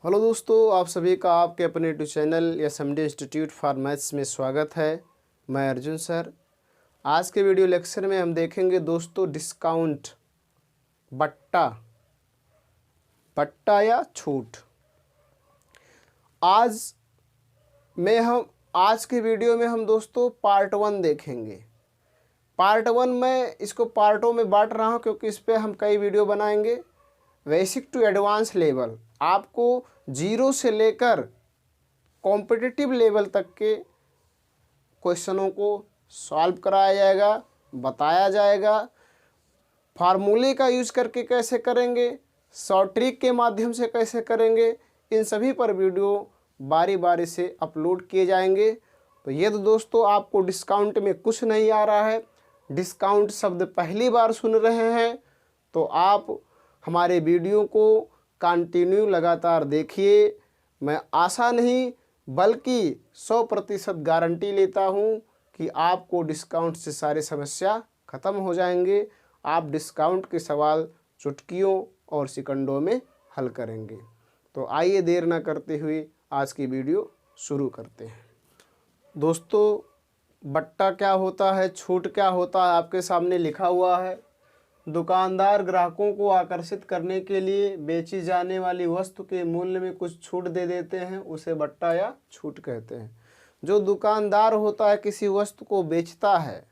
Hello दोस्तों, आप सभी का आपके अपने YouTube channel SMD institute for maths में स्वागत है। मैं अर्जुन सर। आज के वीडियो लेक्चर में हम देखेंगे दोस्तों डिस्काउंट, बट्टा, बट्टा या छूट। आज के वीडियो में हम दोस्तों पार्ट 1 देखेंगे। पार्ट 1 में इसको पार्टों में बांट रहा हूँ क्योंकि इस पर हम कई वीडियो बनाएंगे। बेसिक टू एडवांस लेवल, आपको 0 से लेकर कॉम्पिटिटिव लेवल तक के क्वेश्चनों को सॉल्व कराया जाएगा, बताया जाएगा। फार्मूले का यूज़ करके कैसे करेंगे, शॉर्ट ट्रिक के माध्यम से कैसे करेंगे, इन सभी पर वीडियो बारी बारी से अपलोड किए जाएंगे। तो ये तो दोस्तों आपको डिस्काउंट में कुछ नहीं आ रहा है, डिस्काउंट शब्द पहली बार सुन रहे हैं, तो आप हमारे वीडियो को कंटिन्यू लगातार देखिए। मैं आशा नहीं बल्कि 100% गारंटी लेता हूं कि आपको डिस्काउंट से सारी समस्या ख़त्म हो जाएंगे। आप डिस्काउंट के सवाल चुटकियों और सेकंडों में हल करेंगे। तो आइए देर ना करते हुए आज की वीडियो शुरू करते हैं। दोस्तों, बट्टा क्या होता है, छूट क्या होता है, आपके सामने लिखा हुआ है। दुकानदार ग्राहकों को आकर्षित करने के लिए बेची जाने वाली वस्तु के मूल्य में कुछ छूट दे देते हैं, उसे बट्टा या छूट कहते हैं। जो दुकानदार होता है किसी वस्तु को बेचता है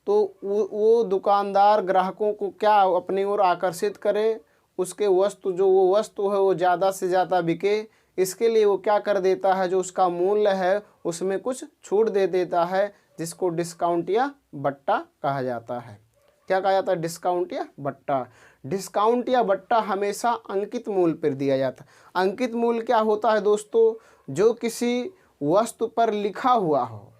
तो वो दुकानदार ग्राहकों को क्या अपनी ओर आकर्षित करे, उसके वो वस्तु है वो ज़्यादा से ज़्यादा बिके, इसके लिए वो क्या कर देता है, जो उसका मूल्य है उसमें कुछ छूट दे देता है, जिसको डिस्काउंट या बट्टा कहा जाता है। क्या कहा जाता है? डिस्काउंट या बट्टा। डिस्काउंट या बट्टा हमेशा अंकित मूल्य पर दिया जाता है। अंकित मूल्य क्या होता है दोस्तों? जो किसी वस्तु पर लिखा हुआ हो,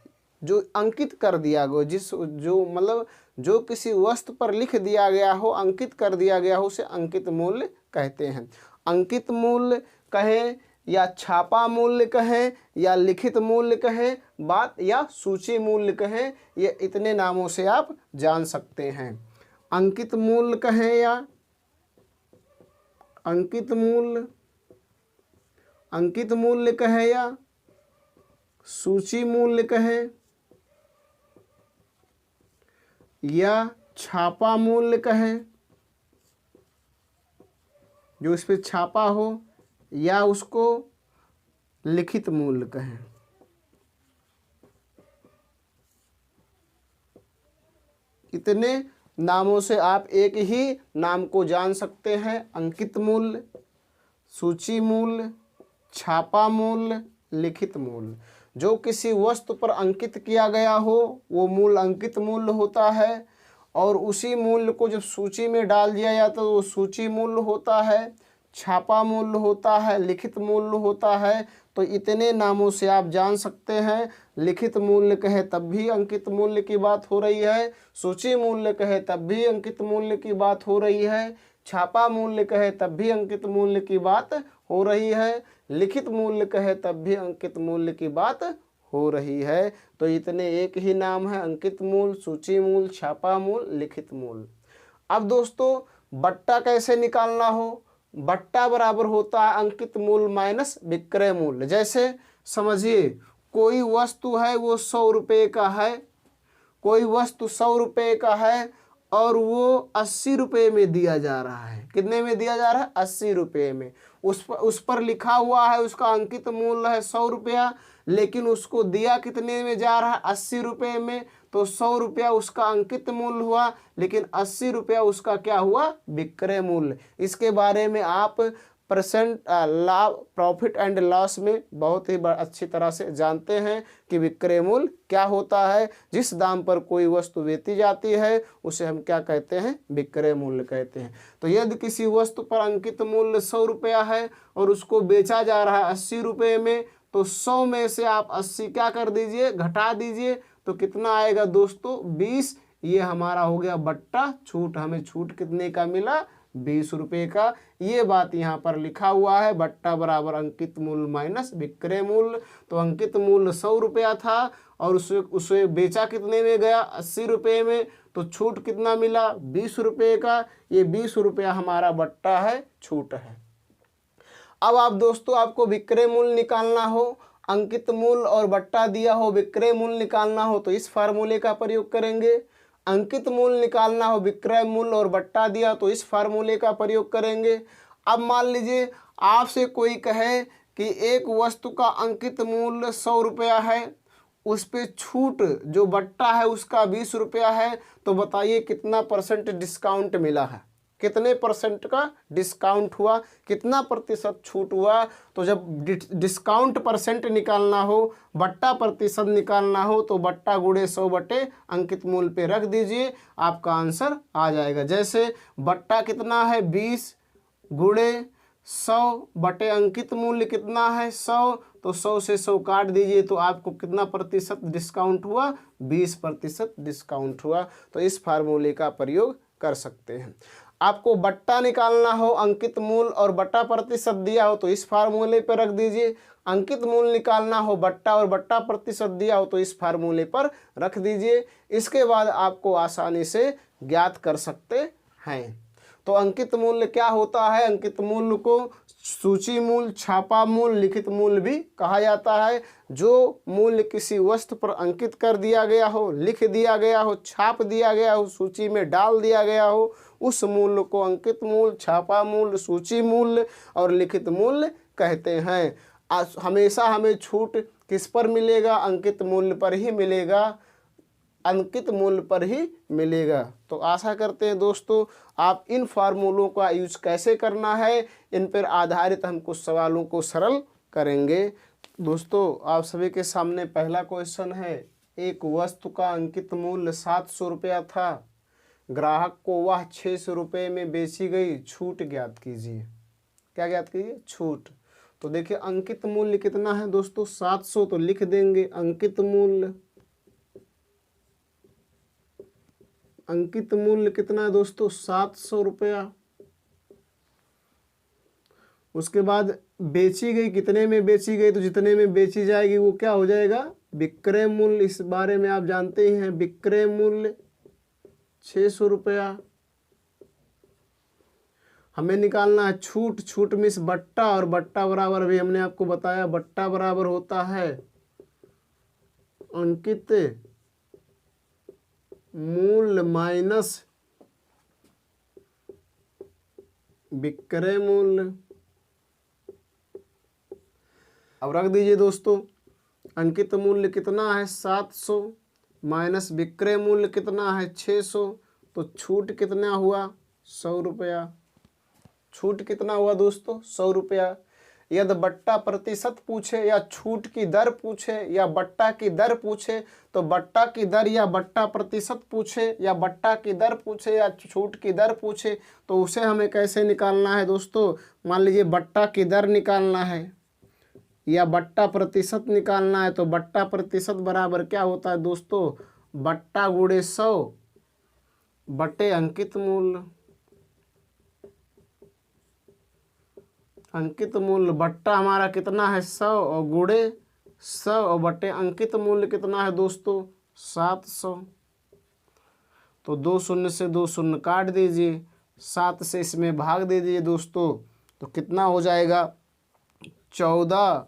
जो अंकित कर दिया गया, जो किसी वस्तु पर लिख दिया गया हो, अंकित कर दिया गया हो, उसे अंकित मूल्य कहते हैं। अंकित मूल्य कहें या छापा मूल्य कहें या लिखित मूल्य कहें, बात या सूची मूल्य कहें, ये इतने नामों से आप जान सकते हैं। अंकित मूल्य कहें या अंकित मूल्य कहें या सूची मूल्य कहें या छापा मूल्य कहें, जो इस पे छापा हो, या उसको लिखित मूल्य कहें। इतने नामों से आप एक ही नाम को जान सकते हैं: अंकित मूल्य, सूची मूल्य, छापा मूल्य, लिखित मूल्य। जो किसी वस्तु पर अंकित किया गया हो वो मूल्य अंकित मूल्य होता है, और उसी मूल्य को जब सूची में डाल दिया जाता है तो वो सूची मूल्य होता है, छापा मूल्य होता है, लिखित मूल्य होता है। तो इतने नामों से आप जान सकते हैं। लिखित मूल्य कहे तब भी अंकित मूल्य की बात हो रही है, सूची मूल्य कहे तब भी अंकित मूल्य की बात हो रही है, छापा मूल्य कहे तब भी अंकित मूल्य की बात हो रही है, लिखित मूल्य कहे तब भी अंकित मूल्य की बात हो रही है। तो इतने एक ही नाम है: अंकित मूल्य, सूची मूल्य, छापा मूल्य, लिखित मूल्य। अब दोस्तों बट्टा कैसे निकालना हो? बट्टा बराबर होता है अंकित मूल्य माइनस विक्रय मूल्य। जैसे समझिए कोई वस्तु है वो 100 रुपये का है, कोई वस्तु 100 रुपये का है और वो 80 रुपये में दिया जा रहा है। कितने में दिया जा रहा है? 80 रुपये में। उस पर लिखा हुआ है उसका अंकित मूल्य है 100 रुपया, लेकिन उसको दिया कितने में जा रहा है? 80 रुपये में। तो 100 रुपया उसका अंकित मूल्य हुआ, लेकिन 80 रुपया उसका क्या हुआ? विक्रय मूल्य। इसके बारे में आप प्रॉफिट एंड लॉस में बहुत ही अच्छी तरह से जानते हैं कि विक्रय मूल्य क्या होता है। जिस दाम पर कोई वस्तु बेची जाती है उसे हम क्या कहते हैं? विक्रय मूल्य कहते हैं। तो यदि किसी वस्तु पर अंकित मूल्य 100 रुपया है और उसको बेचा जा रहा है 80 रुपये में, तो 100 में से आप 80 क्या कर दीजिए? घटा दीजिए। तो कितना आएगा दोस्तों? 20। ये हमारा हो गया बट्टा, छूट। हमें छूट कितने का मिला? 20 रुपये का। ये बात यहाँ पर लिखा हुआ है, बट्टा बराबर अंकित मूल्य माइनस विक्रय मूल्य। तो अंकित मूल्य 100 रुपया था और उसे बेचा कितने में गया? 80 रुपये में। तो छूट कितना मिला? 20 रुपये का। ये 20 रुपया हमारा बट्टा है, छूट है। अब आप दोस्तों आपको विक्रय मूल्य निकालना हो, अंकित मूल्य और बट्टा दिया हो, विक्रय मूल्य निकालना हो तो इस फार्मूले का प्रयोग करेंगे। अंकित मूल्य निकालना हो, विक्रय मूल्य और बट्टा दिया तो इस फार्मूले का प्रयोग करेंगे। अब मान लीजिए आपसे कोई कहे कि एक वस्तु का अंकित मूल्य 100 रुपया है, उस पे छूट जो बट्टा है उसका 20 रुपया है, तो बताइए कितना परसेंट डिस्काउंट मिला है, कितने परसेंट का डिस्काउंट हुआ, कितना प्रतिशत छूट हुआ। तो जब डिस्काउंट परसेंट निकालना हो, बट्टा प्रतिशत निकालना हो तो बट्टा गुणे 100 बटे अंकित मूल्य पे रख दीजिए, आपका आंसर आ जाएगा। जैसे बट्टा कितना है 20 गुणे 100 बटे अंकित मूल्य कितना है 100, तो 100 से 100 काट दीजिए तो आपको कितना प्रतिशत डिस्काउंट हुआ, 20% डिस्काउंट हुआ। तो इस फार्मूले का प्रयोग कर सकते हैं। आपको बट्टा निकालना हो, अंकित मूल्य और बट्टा प्रतिशत दिया हो तो इस फार्मूले पर रख दीजिए। अंकित मूल्य निकालना हो, बट्टा और बट्टा प्रतिशत दिया हो तो इस फार्मूले पर रख दीजिए। इसके बाद आपको आसानी से ज्ञात कर सकते हैं। तो अंकित मूल्य क्या होता है? अंकित मूल्य को सूची मूल्य, छापा मूल्य, लिखित मूल्य भी कहा जाता है। जो मूल्य किसी वस्तु पर अंकित कर दिया गया हो, लिख दिया गया हो, छाप दिया गया हो, सूची में डाल दिया गया हो, उस मूल्य को अंकित मूल्य, छापा मूल्य, सूची मूल्य और लिखित मूल्य कहते हैं। हमेशा हमें छूट किस पर मिलेगा? अंकित मूल्य पर ही मिलेगा, अंकित मूल्य पर ही मिलेगा। तो आशा करते हैं दोस्तों आप इन फार्मूलों का यूज कैसे करना है, इन पर आधारित हम कुछ सवालों को सरल करेंगे। दोस्तों आप सभी के सामने पहला क्वेश्चन है, एक वस्तु का अंकित मूल्य 700 रुपया था, ग्राहक को वह 600 रुपये में बेची गई, छूट ज्ञात कीजिए। क्या ज्ञात कीजिए? छूट। तो देखिए अंकित मूल्य कितना है दोस्तों? 700, तो लिख देंगे अंकित मूल्य। अंकित मूल्य कितना है दोस्तों? 700 रुपया। उसके बाद बेची गई, कितने में बेची गई? तो जितने में बेची जाएगी वो क्या हो जाएगा? विक्रय मूल्य। इस बारे में आप जानते ही हैं, विक्रय मूल्य 600 रुपया। हमें निकालना है छूट। छूट मीन्स बट्टा, और बट्टा बराबर भी हमने आपको बताया, बट्टा बराबर होता है अंकित मूल्य माइनस विक्रय मूल्य। अब रख दीजिए दोस्तों, अंकित मूल्य कितना है? 700 माइनस विक्रय मूल्य कितना है? 600। तो छूट कितना हुआ? 100 रुपया। छूट कितना हुआ दोस्तों? 100 रुपया। यदि बट्टा प्रतिशत पूछे या छूट की दर पूछे या बट्टा की दर पूछे, तो बट्टा की दर या बट्टा प्रतिशत पूछे या बट्टा की दर पूछे या छूट की दर पूछे, तो उसे हमें कैसे निकालना है दोस्तों? मान लीजिए बट्टा की दर निकालना है या बट्टा प्रतिशत निकालना है, तो बट्टा प्रतिशत बराबर क्या होता है दोस्तों? बट्टा गुणे 100 बटे अंकित मूल्य। अंकित मूल्य बट्टा हमारा कितना है? 100 और गुणे 100 और बटे अंकित मूल्य कितना है दोस्तों? 700। तो 2 शून्य से 2 शून्य काट दीजिए, 7 से इसमें भाग दे दीजिए दोस्तों, तो कितना हो जाएगा? 14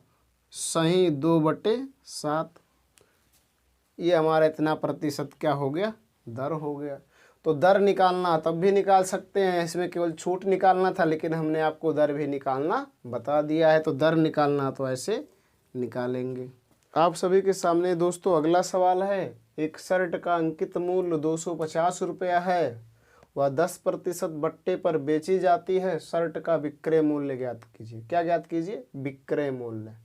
सही 2/7। ये हमारा इतना प्रतिशत क्या हो गया? दर हो गया। तो दर निकालना तब भी निकाल सकते हैं, इसमें केवल छूट निकालना था, लेकिन हमने आपको दर भी निकालना बता दिया है। तो दर निकालना तो ऐसे निकालेंगे। आप सभी के सामने दोस्तों अगला सवाल है, एक शर्ट का अंकित मूल्य 250 रुपया है, वह 10% बट्टे पर बेची जाती है, शर्ट का विक्रय मूल्य ज्ञात कीजिए। क्या ज्ञात कीजिए? विक्रय मूल्य।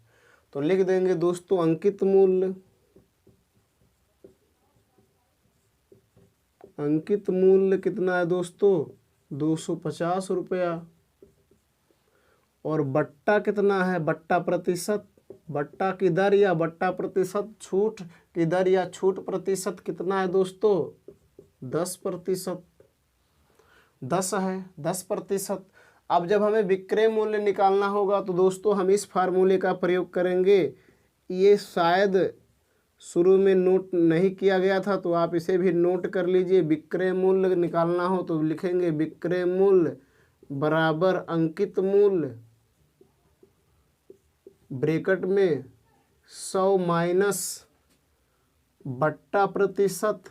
तो लिख देंगे दोस्तों अंकित मूल्य। अंकित मूल्य कितना है दोस्तों? 250 रुपया। और बट्टा कितना है? बट्टा प्रतिशत, बट्टा की दर या बट्टा प्रतिशत, छूट की दर या छूट प्रतिशत कितना है दोस्तों? 10%। 10 है, 10%। अब जब हमें विक्रय मूल्य निकालना होगा तो दोस्तों हम इस फार्मूले का प्रयोग करेंगे। ये शायद शुरू में नोट नहीं किया गया था, तो आप इसे भी नोट कर लीजिए। विक्रय मूल्य निकालना हो तो लिखेंगे विक्रय मूल्य बराबर अंकित मूल्य ब्रैकेट में 100 माइनस बट्टा प्रतिशत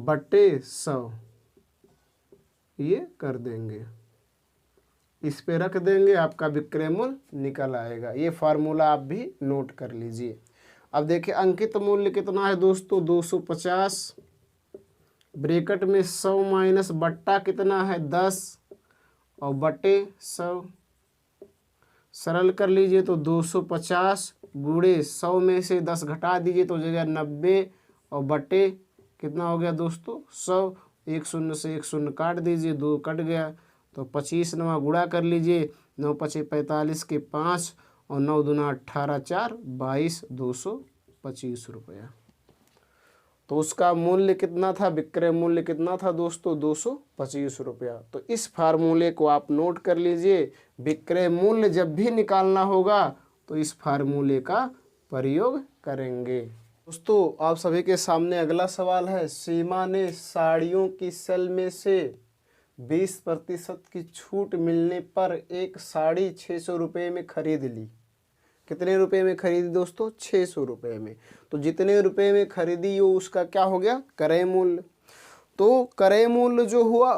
बटे 100 ये कर देंगे, इस पे रख देंगे, आपका विक्रय मूल्य निकल आएगा। ये फार्मूला आप भी नोट कर लीजिए। अब देखिए अंकित मूल्य कितना है दोस्तों, 250 ब्रैकेट में 100 माइनस बट्टा कितना है 10 और बटे 100, सरल कर लीजिए तो 250 गुणे 100 में से 10 घटा दीजिए तो हो जाएगा 90 और बटे कितना हो गया दोस्तों 100, एक शून्य से एक शून्य काट दीजिए, 2 कट गया तो 25 नवा गुणा कर लीजिए, 9 पचे 45 के 5 और 9 दूना 18 4 22 225 रुपया। तो उसका मूल्य कितना था, विक्रय मूल्य कितना था दोस्तों 225 रुपया। तो इस फार्मूले को आप नोट कर लीजिए, विक्रय मूल्य जब भी निकालना होगा तो इस फार्मूले का प्रयोग करेंगे। दोस्तों आप सभी के सामने अगला सवाल है, सीमा ने साड़ियों की सेल में से 20% की छूट मिलने पर एक साड़ी 600 रुपये में खरीद ली। कितने रुपए में खरीदी दोस्तों, 600 रुपये में। तो जितने रुपए में खरीदी वो उसका क्या हो गया, क्रय मूल्य। तो क्रय मूल्य जो हुआ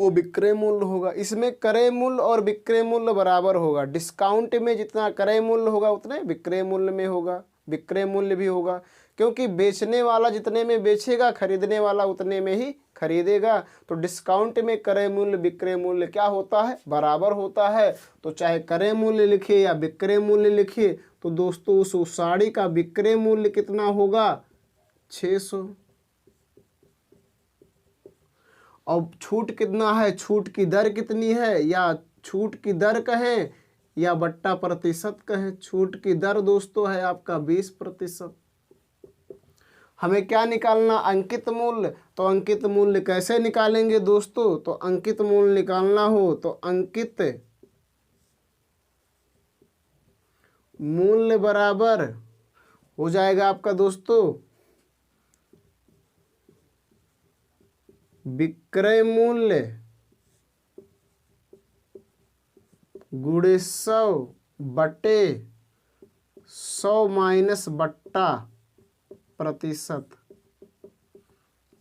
वो विक्रय मूल्य होगा। इसमें क्रय मूल्य और विक्रय मूल्य बराबर होगा। डिस्काउंट में जितना क्रय मूल्य होगा उतने विक्रय मूल्य में होगा, विक्रय मूल्य भी होगा, क्योंकि बेचने वाला जितने में बेचेगा खरीदने वाला उतने में ही खरीदेगा। तो डिस्काउंट में क्रय मूल्य विक्रय मूल्य क्या होता है, बराबर होता है। तो चाहे क्रय मूल्य लिखिए या विक्रय मूल्य लिखिए, तो दोस्तों उस साड़ी का विक्रय मूल्य कितना होगा 600। और छूट कितना है, छूट की दर कितनी है, या छूट की दर कहें या बट्टा प्रतिशत कहें, छूट की दर दोस्तों है आपका 20%। हमें क्या निकालना, अंकित मूल्य। तो अंकित मूल्य कैसे निकालेंगे दोस्तों, तो अंकित मूल्य निकालना हो तो अंकित मूल्य बराबर हो जाएगा आपका दोस्तों विक्रय मूल्य गुणे 100 बटे 100 माइनस बट्टा प्रतिशत,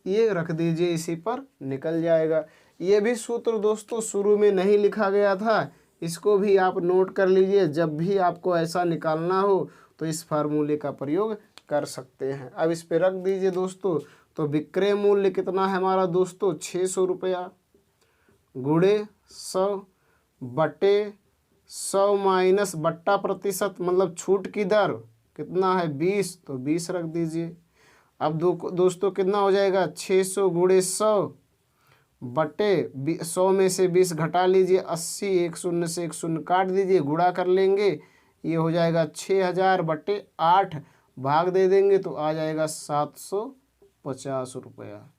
ये रख दीजिए, इसी पर निकल जाएगा। ये भी सूत्र दोस्तों शुरू में नहीं लिखा गया था, इसको भी आप नोट कर लीजिए। जब भी आपको ऐसा निकालना हो तो इस फार्मूले का प्रयोग कर सकते हैं। अब इस पे रख दीजिए दोस्तों। तो विक्रय मूल्य कितना है हमारा दोस्तों 600 रुपया गुणे 100 बटे 100 माइनस बट्टा प्रतिशत मतलब छूट की दर कितना है 20, तो 20 रख दीजिए। अब दोस्तों कितना हो जाएगा 600 गुणे 100 बटे 100 में से 20 घटा लीजिए 80, एक शून्य से एक शून्य काट दीजिए, गुणा कर लेंगे, ये हो जाएगा 6000 बटे 8 भाग दे देंगे तो आ जाएगा 750 रुपया।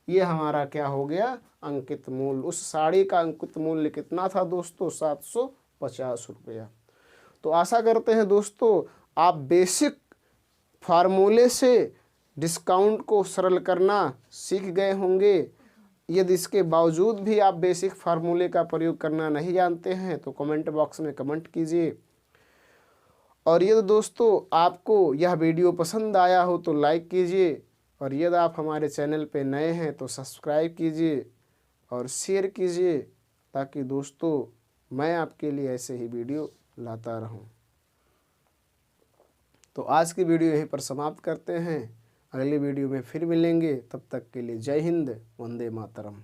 ये हमारा क्या हो गया अंकित मूल्य। उस साड़ी का अंकित मूल्य कितना था दोस्तों 750 रुपया। तो आशा करते हैं दोस्तों आप बेसिक फार्मूले से डिस्काउंट को सरल करना सीख गए होंगे। यदि इसके बावजूद भी आप बेसिक फार्मूले का प्रयोग करना नहीं जानते हैं तो कमेंट बॉक्स में कमेंट कीजिए। और यदि दोस्तों आपको यह वीडियो पसंद आया हो तो लाइक कीजिए, और यदि आप हमारे चैनल पे नए हैं तो सब्सक्राइब कीजिए और शेयर कीजिए, ताकि दोस्तों मैं आपके लिए ऐसे ही वीडियो लाता रहूं। तो आज की वीडियो यहीं पर समाप्त करते हैं, अगली वीडियो में फिर मिलेंगे। तब तक के लिए जय हिंद, वंदे मातरम।